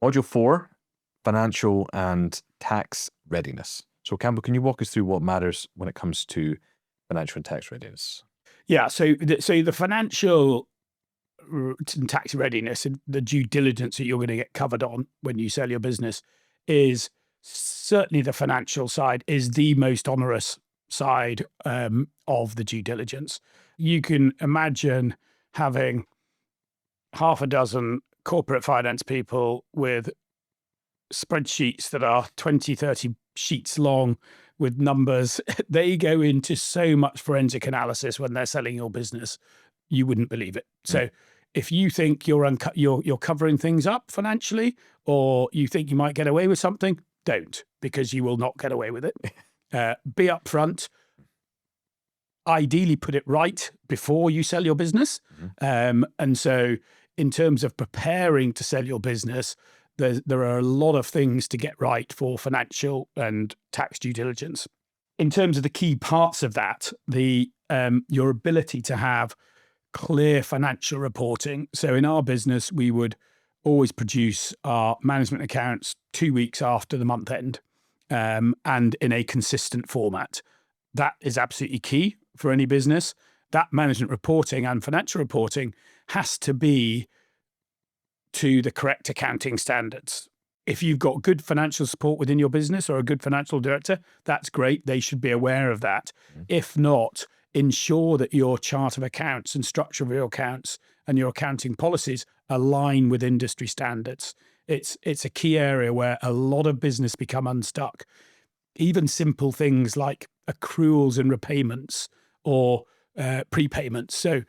Module 4, financial and tax readiness. So Campbell, can you walk us through what matters when it comes to financial and tax readiness? Yeah, so the financial and tax readiness and the due diligence that you're going to get covered on when you sell your business is certainly the financial side is the most onerous side of the due diligence. You can imagine having half a dozen corporate finance people with spreadsheets that are 20, 30 sheets long with numbers. They go into so much forensic analysis when they're selling your business, you wouldn't believe it. So if you think you're covering things up financially, or you think you might get away with something, don't, because you will not get away with it. Be upfront. Ideally, put it right before you sell your business. And so in terms of preparing to sell your business, there are a lot of things to get right for financial and tax due diligence. In terms of the key parts of that, your ability to have clear financial reporting. So in our business, we would always produce our management accounts 2 weeks after the month end, and in a consistent format. That is absolutely key for any business. That management reporting and financial reporting has to be to the correct accounting standards. If you've got good financial support within your business or a good financial director, that's great. They should be aware of that. If not, ensure that your chart of accounts and structure of your accounts and your accounting policies align with industry standards. It's a key area where a lot of business become unstuck. Even simple things like accruals and repayments or prepayments. So,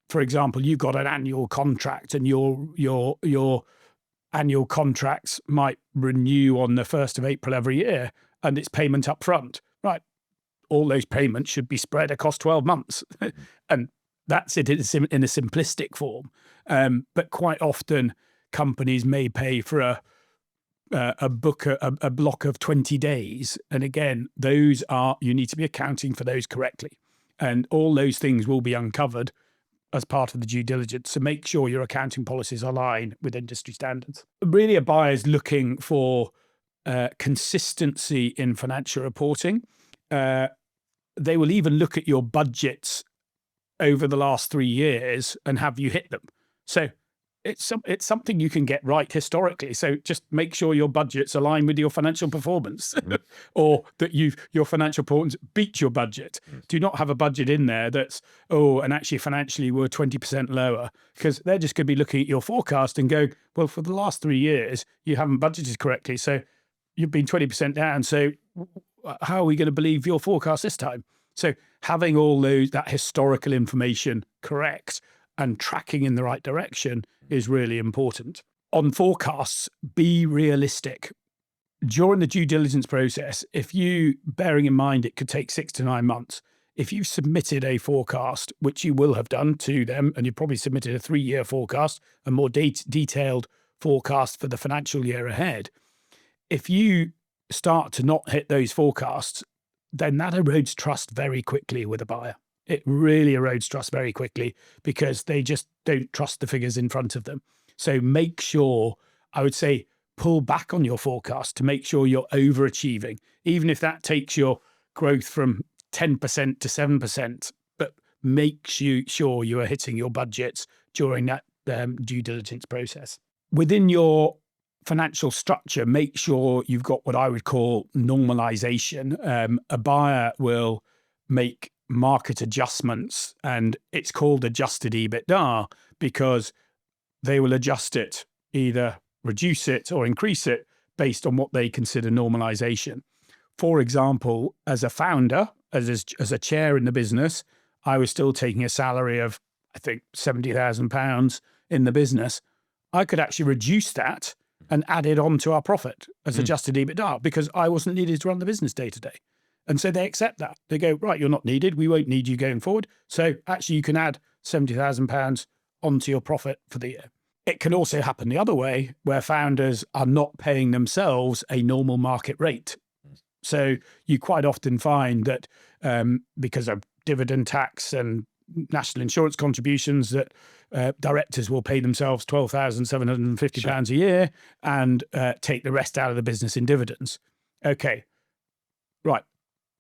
for example, you've got an annual contract, and your annual contracts might renew on the 1st of April every year, and it's payment up front, right? All those payments should be spread across 12 months. And that's it in a simplistic form. But quite often, companies may pay for a block of 20 days. And again, you need to be accounting for those correctly. And all those things will be uncovered as part of the due diligence. So make sure your accounting policies align with industry standards. Really, a buyer is looking for consistency in financial reporting. They will even look at your budgets over the last 3 years and have you hit them. So it's something you can get right historically. So just make sure your budgets align with your financial performance, or that your financial performance beat your budget. Do not have a budget in there that's, and actually financially we're 20% lower, because they're just going to be looking at your forecast and go, well, for the last 3 years, you haven't budgeted correctly. So you've been 20% down. So how are we going to believe your forecast this time? So having all that historical information correct and tracking in the right direction is really important. On forecasts, be realistic. During the due diligence process, bearing in mind it could take 6 to 9 months, if you've submitted a forecast, which you will have done to them, and you've probably submitted a 3-year forecast, a more detailed forecast for the financial year ahead, if you start to not hit those forecasts, then that erodes trust very quickly with a buyer. It really erodes trust very quickly, because they just don't trust the figures in front of them. So make sure, I would say, pull back on your forecast to make sure you're overachieving, even if that takes your growth from 10% to 7%, but make sure you are hitting your budgets during that due diligence process. Within your financial structure, make sure you've got what I would call normalization. A buyer will make market adjustments, and it's called adjusted EBITDA, because they will adjust it, either reduce it or increase it based on what they consider normalization. For example, as a founder, as a chair in the business, I was still taking a salary of, I think, £70,000 in the business. I could actually reduce that and add it on to our profit as adjusted EBITDA, because I wasn't needed to run the business day to day. And so they accept that. They go, right, you're not needed. We won't need you going forward. So actually you can add £70,000 onto your profit for the year. It can also happen the other way, where founders are not paying themselves a normal market rate. So you quite often find that because of dividend tax and national insurance contributions that directors will pay themselves £12,750 a year and take the rest out of the business in dividends. Okay, right.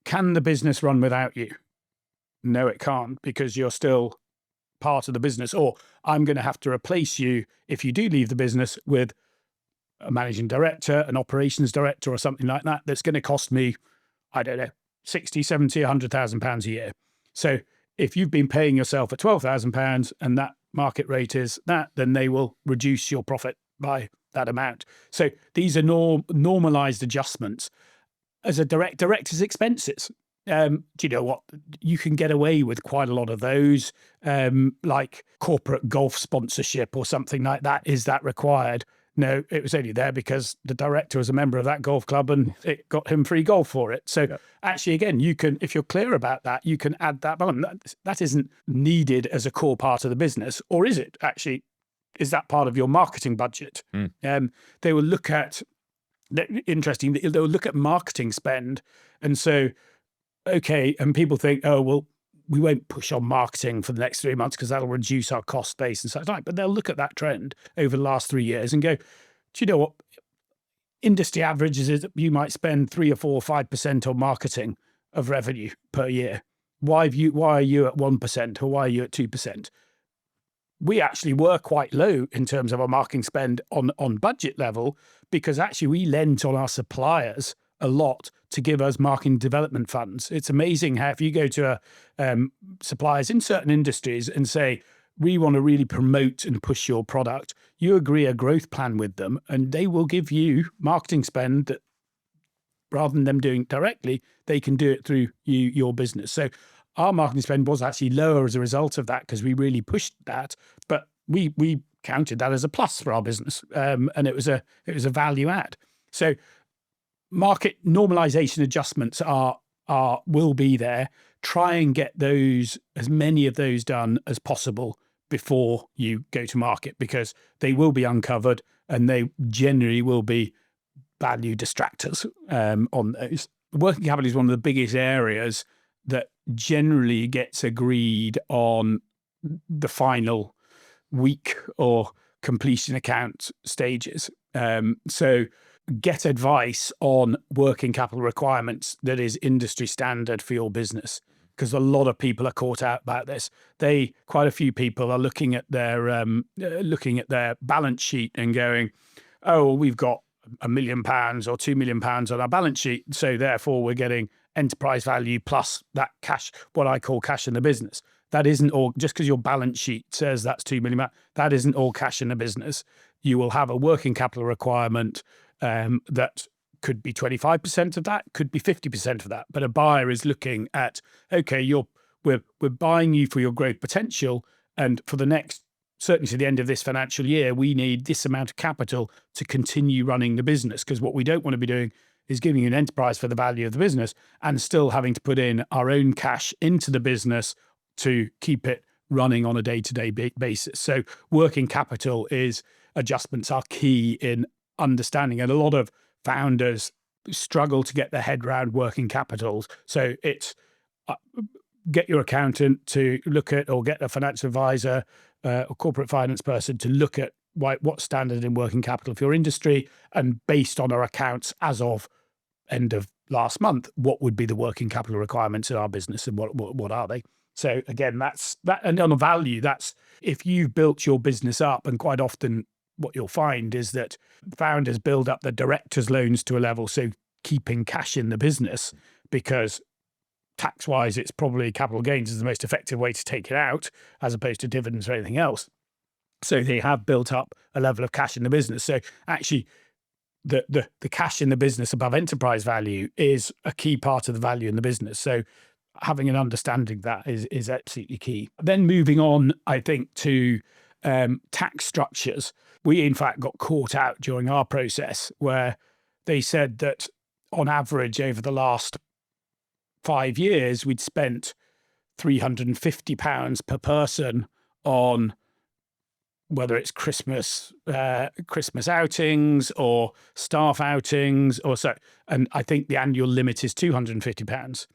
Can the business run without you? No, it can't, because you're still part of the business, or I'm going to have to replace you if you do leave the business with a managing director, an operations director, or something like that. That's going to cost me, I don't know, 60, 70, £100,000 a year. So if you've been paying yourself at £12,000 and that market rate is that, then they will reduce your profit by that amount. So these are normalized adjustments. As a director's expenses, do you know what? You can get away with quite a lot of those, like corporate golf sponsorship or something like that. Is that required? No, it was only there because the director was a member of that golf club and it got him free golf for it. So actually, again, you can, if you're clear about that, you can add that on. That isn't needed as a core part of the business, or is it actually? Is that part of your marketing budget? They will look at, interesting, they'll look at marketing spend. And so, okay, and people think, oh, well, we won't push on marketing for the next 3 months because that'll reduce our cost base and such like. But they'll look at that trend over the last 3 years and go, do you know what? Industry averages is that you might spend 3 or 4 or 5% on marketing of revenue per year. Why are you at 1% or why are you at 2%? We actually were quite low in terms of our marketing spend on budget level, because actually we lent on our suppliers a lot to give us marketing development funds. It's amazing how if you go to suppliers in certain industries and say, we want to really promote and push your product, you agree a growth plan with them and they will give you marketing spend that, rather than them doing it directly, they can do it through your business. So our marketing spend was actually lower as a result of that, because we really pushed that, but we counted that as a plus for our business, and it was a value add. So market normalization adjustments will be there. Try and get those, as many of those done as possible before you go to market, because they will be uncovered and they generally will be value distractors on those. Working capital is one of the biggest areas that generally gets agreed on the final week or completion account stages. So get advice on working capital requirements that is industry standard for your business, because a lot of people are caught out about this. Quite a few people are looking at their balance sheet and going, oh, well, we've got £1 million or £2 million on our balance sheet, so therefore we're getting enterprise value plus that cash, what I call cash in the business. That isn't all, just because your balance sheet says that's £2 million, that isn't all cash in the business. You will have a working capital requirement that could be 25% of that, could be 50% of that. But a buyer is looking at, okay, we're buying you for your growth potential, and for the next, certainly to the end of this financial year, we need this amount of capital to continue running the business, because what we don't want to be doing is giving you an enterprise for the value of the business and still having to put in our own cash into the business to keep it running on a day-to-day basis. So working capital adjustments are key in understanding, and a lot of founders struggle to get their head around working capitals. So it's get your accountant to look at, or get a financial advisor or corporate finance person to look at what standard in working capital for your industry, and based on our accounts as of end of last month, what would be the working capital requirements in our business, and what are they? So again, that's that. And on a value, that's if you've built your business up, and quite often what you'll find is that founders build up the directors' loans to a level, so keeping cash in the business, because tax-wise, it's probably capital gains is the most effective way to take it out, as opposed to dividends or anything else. So they have built up a level of cash in the business. So actually, the cash in the business above enterprise value is a key part of the value in the business. So having an understanding that is absolutely key. Then moving on, I think, to tax structures. We, in fact, got caught out during our process where they said that on average over the last 5 years, we'd spent £350 per person on whether it's Christmas outings or staff outings or so. And I think the annual limit is £250.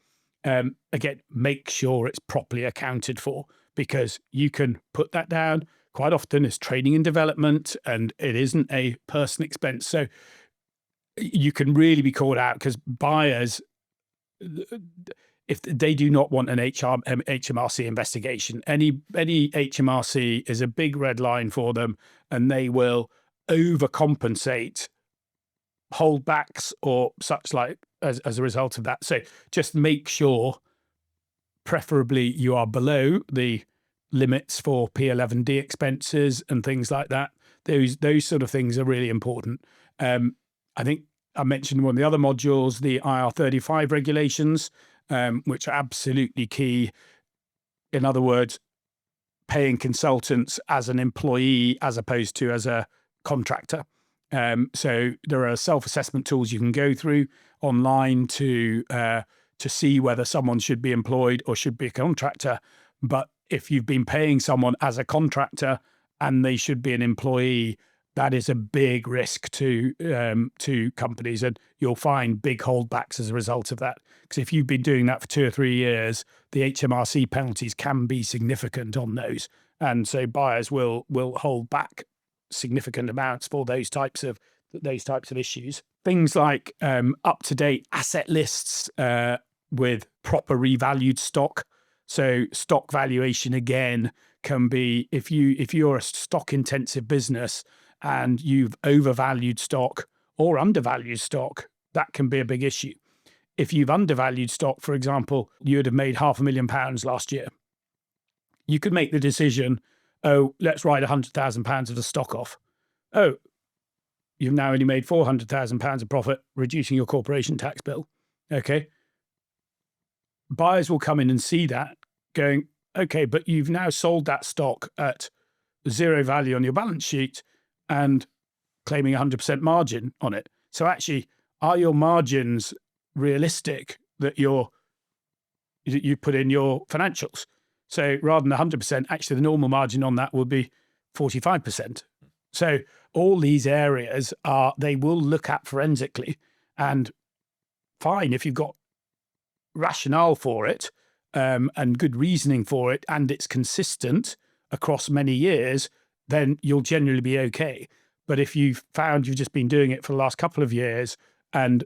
Again, make sure it's properly accounted for, because you can put that down. Quite often it's training and development, and it isn't a personal expense. So you can really be called out, because buyers, if they do not want an HMRC investigation, any HMRC is a big red line for them, and they will overcompensate holdbacks or such like as a result of that. So just make sure, preferably, you are below the limits for P11D expenses and things like that. Those sort of things are really important. I think I mentioned one of the other modules, the IR35 regulations, which are absolutely key. In other words, paying consultants as an employee as opposed to as a contractor. So there are self-assessment tools you can go through online to see whether someone should be employed or should be a contractor. But if you've been paying someone as a contractor and they should be an employee, that is a big risk to companies, and you'll find big holdbacks as a result of that. Because if you've been doing that for 2 or 3 years, the HMRC penalties can be significant on those, and so buyers will hold back significant amounts for those types of issues. Things like up-to-date asset lists with proper revalued stock. So stock valuation, again, can be, if you're a stock-intensive business and you've overvalued stock or undervalued stock, that can be a big issue. If you've undervalued stock, for example, you would have made £500,000 last year. You could make the decision, oh, let's write £100,000 of the stock off. Oh, you've now only made £400,000 of profit, reducing your corporation tax bill. Okay. Buyers will come in and see that, going, okay, but you've now sold that stock at zero value on your balance sheet and claiming 100% margin on it. So actually, are your margins realistic that you put in your financials? So rather than 100%, actually the normal margin on that would be 45%. So all these areas they will look at forensically, and fine, if you've got rationale for it and good reasoning for it, and it's consistent across many years, then you'll generally be okay. But if you've found you've just been doing it for the last couple of years and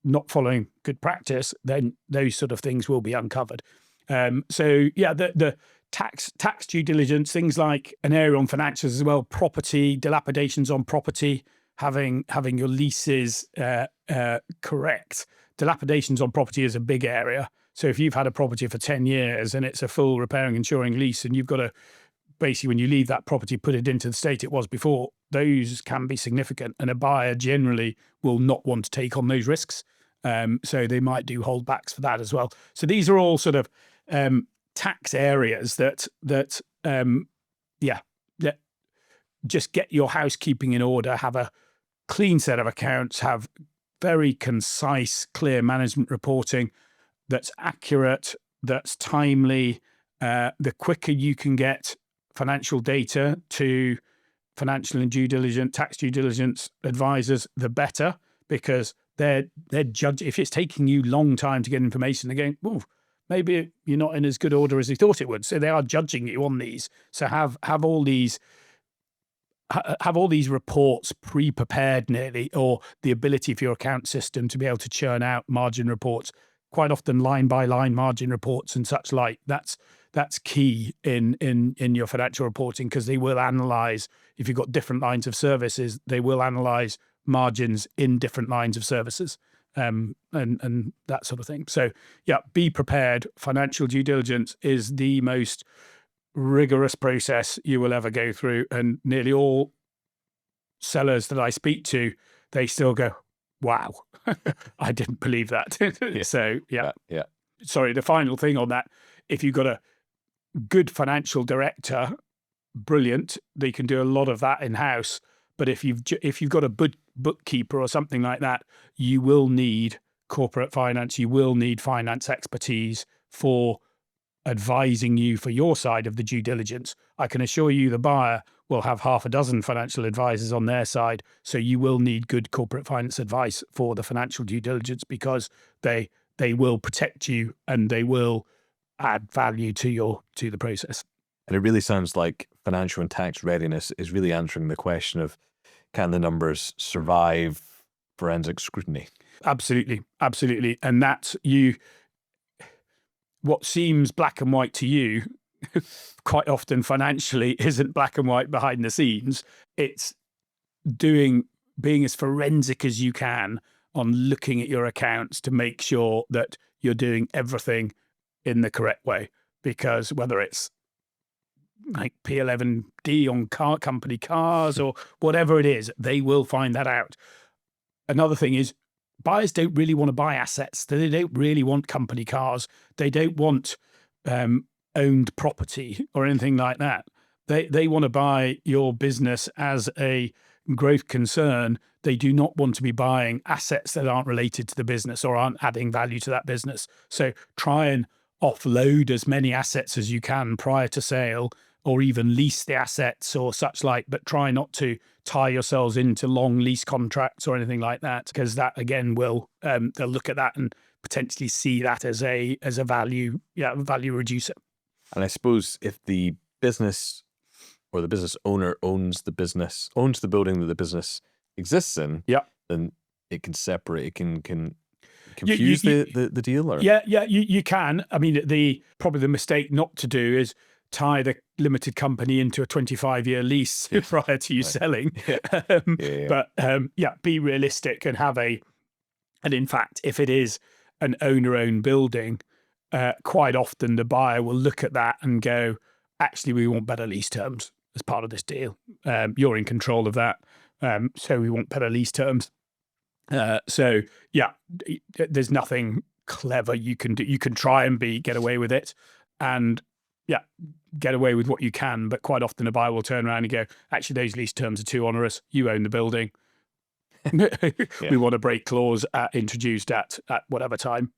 not following good practice, then those sort of things will be uncovered. So yeah, the tax due diligence, things like an area on financials as well, property, dilapidations on property, having your leases correct. Dilapidations on property is a big area. So if you've had a property for 10 years and it's a full repairing, insuring lease, and you've got to basically, when you leave that property, put it into the state it was before, those can be significant. And a buyer generally will not want to take on those risks. So they might do holdbacks for that as well. So these are all sort of tax areas that just get your housekeeping in order, have a clean set of accounts, have very concise, clear management reporting that's accurate, that's timely. The quicker you can get financial data to financial and tax due diligence advisors, the better, because they're judging. If it's taking you a long time to get information, they're going, well, maybe you're not in as good order as they thought it would. So they are judging you on these. So have all these reports pre-prepared nearly, or the ability for your account system to be able to churn out margin reports, quite often line by line margin reports and such like. That's key in your financial reporting, because they will analyze, if you've got different lines of services, they will analyze margins in different lines of services, and that sort of thing. So yeah, be prepared. Financial due diligence is the most rigorous process you will ever go through, and nearly all sellers that I speak to, they still go, wow, I didn't believe that. So yeah. Sorry, the final thing on that, if you've got a good financial director, brilliant, they can do a lot of that in-house. But if you've got a bookkeeper or something like that, you will need corporate finance, you will need finance expertise for advising you for your side of the due diligence. I can assure you the buyer will have half a dozen financial advisors on their side, so you will need good corporate finance advice for the financial due diligence, because they will protect you and they will add value to the process. And it really sounds like financial and tax readiness is really answering the question of, can the numbers survive forensic scrutiny? Absolutely, absolutely. And that's what seems black and white to you quite often financially isn't black and white behind the scenes. It's being as forensic as you can on looking at your accounts to make sure that you're doing everything in the correct way. Because whether it's like P11D on company cars or whatever it is, they will find that out. Another thing is, buyers don't really want to buy assets. They don't really want company cars. They don't want owned property or anything like that. They want to buy your business as a growth concern. They do not want to be buying assets that aren't related to the business or aren't adding value to that business. So try and offload as many assets as you can prior to sale, or even lease the assets or such like, but try not to tie yourselves into long lease contracts or anything like that, because that again will they'll look at that and potentially see that as a value reducer. And I suppose if the business or the business owner owns the building that the business exists in, Yeah, then it can separate. It can confuse the deal. Or you can. I mean, probably the mistake not to do is tie the limited company into a 25-year lease prior to you selling. But be realistic and and in fact, if it is an owner-owned building, quite often the buyer will look at that and go, actually, we want better lease terms as part of this deal. You're in control of that. So we want better lease terms. So there's nothing clever you can do. You can try and get away with it, and get away with what you can. But quite often a buyer will turn around and go, actually, those lease terms are too onerous. You own the building. We want a break clause introduced at whatever time.